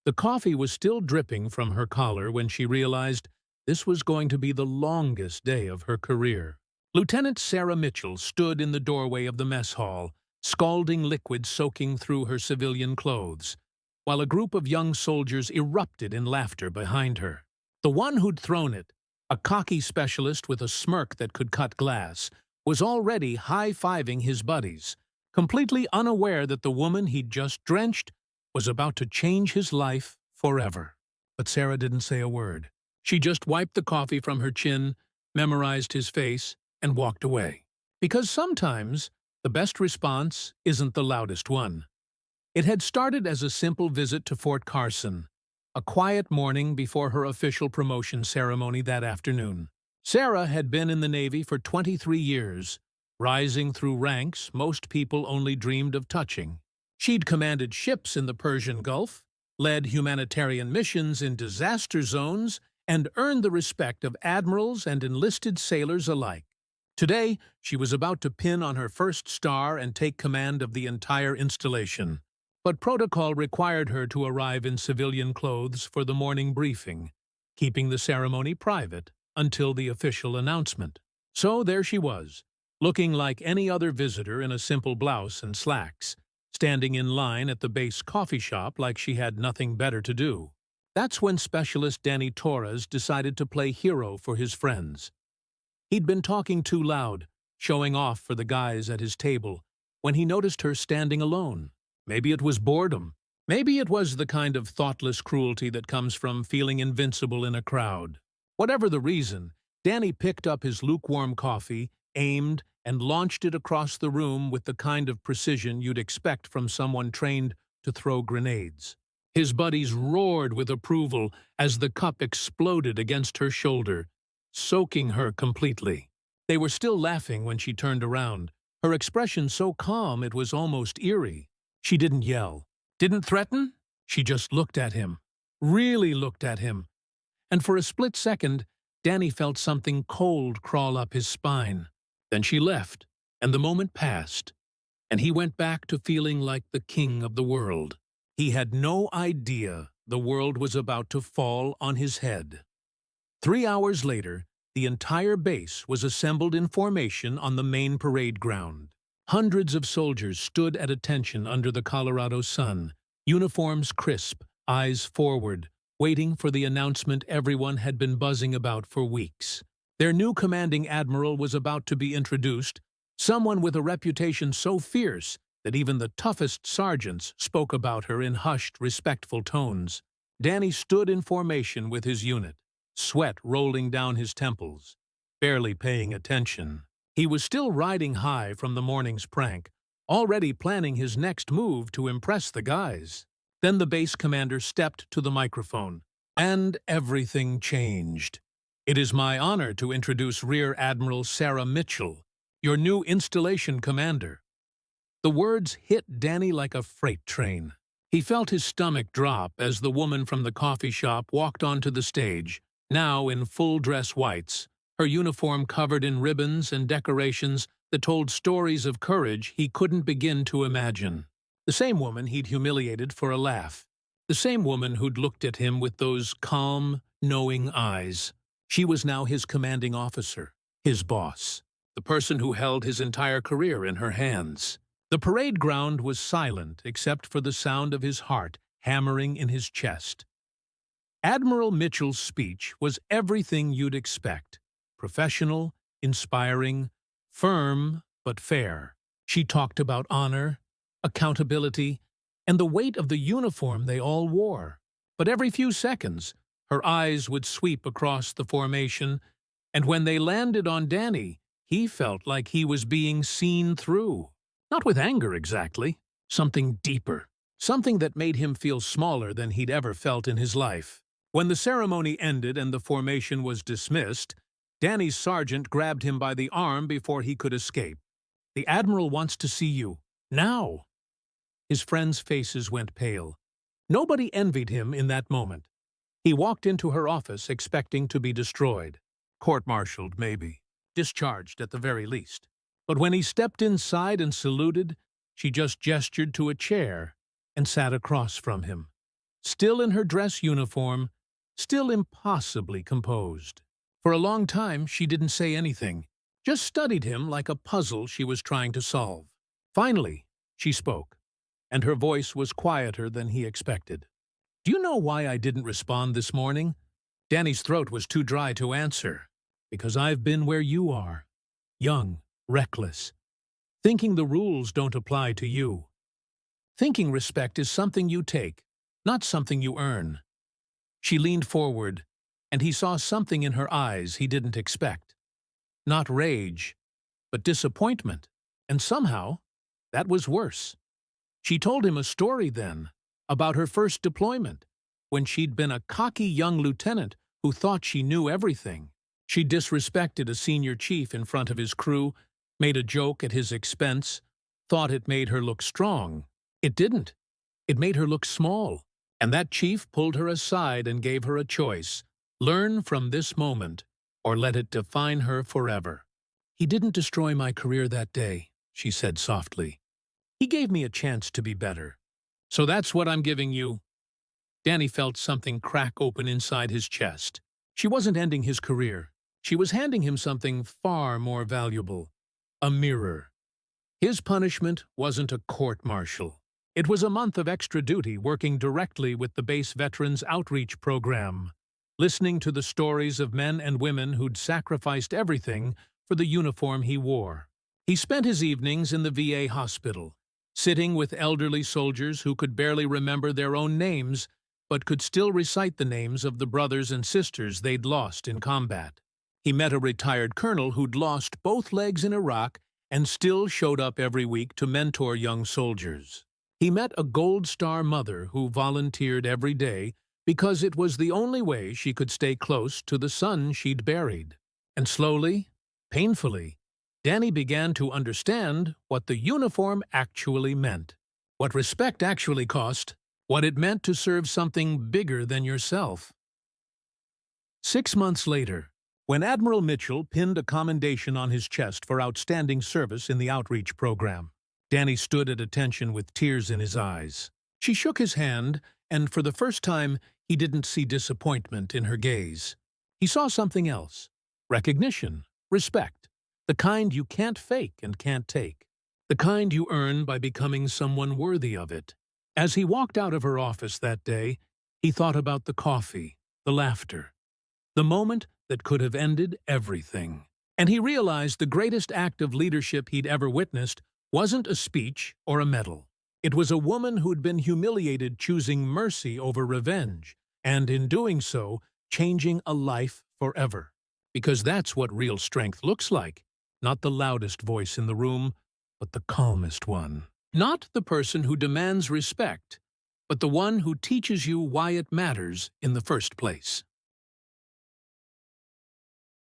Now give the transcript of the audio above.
The coffee was still dripping from her collar when she realized this was going to be the longest day of her career. Lieutenant Sarah Mitchell stood in the doorway of the mess hall, scalding liquid soaking through her civilian clothes, while a group of young soldiers erupted in laughter behind her. The one who'd thrown it, a cocky specialist with a smirk that could cut glass, was already high-fiving his buddies, completely unaware that the woman he'd just drenched was about to change his life forever. But Sarah didn't say a word. She just wiped the coffee from her chin, memorized his face, and walked away. Because sometimes the best response isn't the loudest one. It had started as a simple visit to Fort Carson, a quiet morning before her official promotion ceremony that afternoon. Sarah had been in the Navy for 23 years, rising through ranks most people only dreamed of touching. She'd commanded ships in the Persian Gulf, led humanitarian missions in disaster zones, and earned the respect of admirals and enlisted sailors alike. Today, she was about to pin on her first star and take command of the entire installation. But protocol required her to arrive in civilian clothes for the morning briefing, keeping the ceremony private until the official announcement. So there she was, looking like any other visitor in a simple blouse and slacks, standing in line at the base coffee shop like she had nothing better to do. That's when Specialist Danny Torres decided to play hero for his friends. He'd been talking too loud, showing off for the guys at his table, when he noticed her standing alone. Maybe it was boredom. Maybe it was the kind of thoughtless cruelty that comes from feeling invincible in a crowd. Whatever the reason, Danny picked up his lukewarm coffee, aimed, and launched it across the room with the kind of precision you'd expect from someone trained to throw grenades. His buddies roared with approval as the cup exploded against her shoulder, soaking her completely. They were still laughing when she turned around, her expression so calm it was almost eerie. She didn't yell, didn't threaten. She just looked at him, really looked at him. And for a split second, Danny felt something cold crawl up his spine. Then she left, and the moment passed, and he went back to feeling like the king of the world. He had no idea the world was about to fall on his head. 3 hours later, the entire base was assembled in formation on the main parade ground. Hundreds of soldiers stood at attention under the Colorado sun, uniforms crisp, eyes forward, waiting for the announcement everyone had been buzzing about for weeks. Their new commanding admiral was about to be introduced, someone with a reputation so fierce that even the toughest sergeants spoke about her in hushed, respectful tones. Danny stood in formation with his unit, sweat rolling down his temples, barely paying attention. He was still riding high from the morning's prank, already planning his next move to impress the guys. Then the base commander stepped to the microphone, and everything changed. "It is my honor to introduce Rear Admiral Sarah Mitchell, your new installation commander." The words hit Danny like a freight train. He felt his stomach drop as the woman from the coffee shop walked onto the stage, now in full-dress whites, her uniform covered in ribbons and decorations that told stories of courage he couldn't begin to imagine. The same woman he'd humiliated for a laugh. The same woman who'd looked at him with those calm, knowing eyes. She was now his commanding officer, his boss, the person who held his entire career in her hands. The parade ground was silent except for the sound of his heart hammering in his chest. Admiral Mitchell's speech was everything you'd expect. Professional, inspiring, firm, but fair. She talked about honor, accountability, and the weight of the uniform they all wore. But every few seconds, her eyes would sweep across the formation, and when they landed on Danny, he felt like he was being seen through. Not with anger exactly, something deeper, something that made him feel smaller than he'd ever felt in his life. When the ceremony ended and the formation was dismissed, Danny's sergeant grabbed him by the arm before he could escape. "The Admiral wants to see you. Now!" His friends' faces went pale. Nobody envied him in that moment. He walked into her office expecting to be destroyed. Court-martialed, maybe. Discharged at the very least. But when he stepped inside and saluted, she just gestured to a chair and sat across from him. still in her dress uniform, still impossibly composed. For a long time, she didn't say anything, just studied him like a puzzle she was trying to solve. Finally, she spoke, and her voice was quieter than he expected. "Do you know why I didn't respond this morning?" Danny's throat was too dry to answer. "Because I've been where you are. Young, reckless, thinking the rules don't apply to you. Thinking respect is something you take, not something you earn." She leaned forward, and he saw something in her eyes he didn't expect. Not rage, but disappointment, and somehow, that was worse. She told him a story then, about her first deployment, when she'd been a cocky young lieutenant who thought she knew everything. She disrespected a senior chief in front of his crew, made a joke at his expense, thought it made her look strong. It didn't. It made her look small, and that chief pulled her aside and gave her a choice: learn from this moment, or let it define her forever. "He didn't destroy my career that day," she said softly. "He gave me a chance to be better. So that's what I'm giving you." Danny felt something crack open inside his chest. She wasn't ending his career. She was handing him something far more valuable: a mirror. His punishment wasn't a court-martial. It was a month of extra duty working directly with the base Veterans Outreach Program, listening to the stories of men and women who'd sacrificed everything for the uniform he wore. He spent his evenings in the VA hospital, sitting with elderly soldiers who could barely remember their own names but could still recite the names of the brothers and sisters they'd lost in combat. He met a retired colonel who'd lost both legs in Iraq and still showed up every week to mentor young soldiers. He met a Gold Star mother who volunteered every day because it was the only way she could stay close to the son she'd buried. And slowly, painfully, Danny began to understand what the uniform actually meant, what respect actually cost, what it meant to serve something bigger than yourself. 6 months later, when Admiral Mitchell pinned a commendation on his chest for outstanding service in the outreach program, Danny stood at attention with tears in his eyes. She shook his hand, and for the first time, he didn't see disappointment in her gaze. He saw something else: recognition, respect, the kind you can't fake and can't take, the kind you earn by becoming someone worthy of it. As he walked out of her office that day, he thought about the coffee, the laughter, the moment that could have ended everything. And he realized the greatest act of leadership he'd ever witnessed wasn't a speech or a medal. It was a woman who'd been humiliated choosing mercy over revenge, and in doing so, changing a life forever. Because that's what real strength looks like. Not the loudest voice in the room, but the calmest one. Not the person who demands respect, but the one who teaches you why it matters in the first place.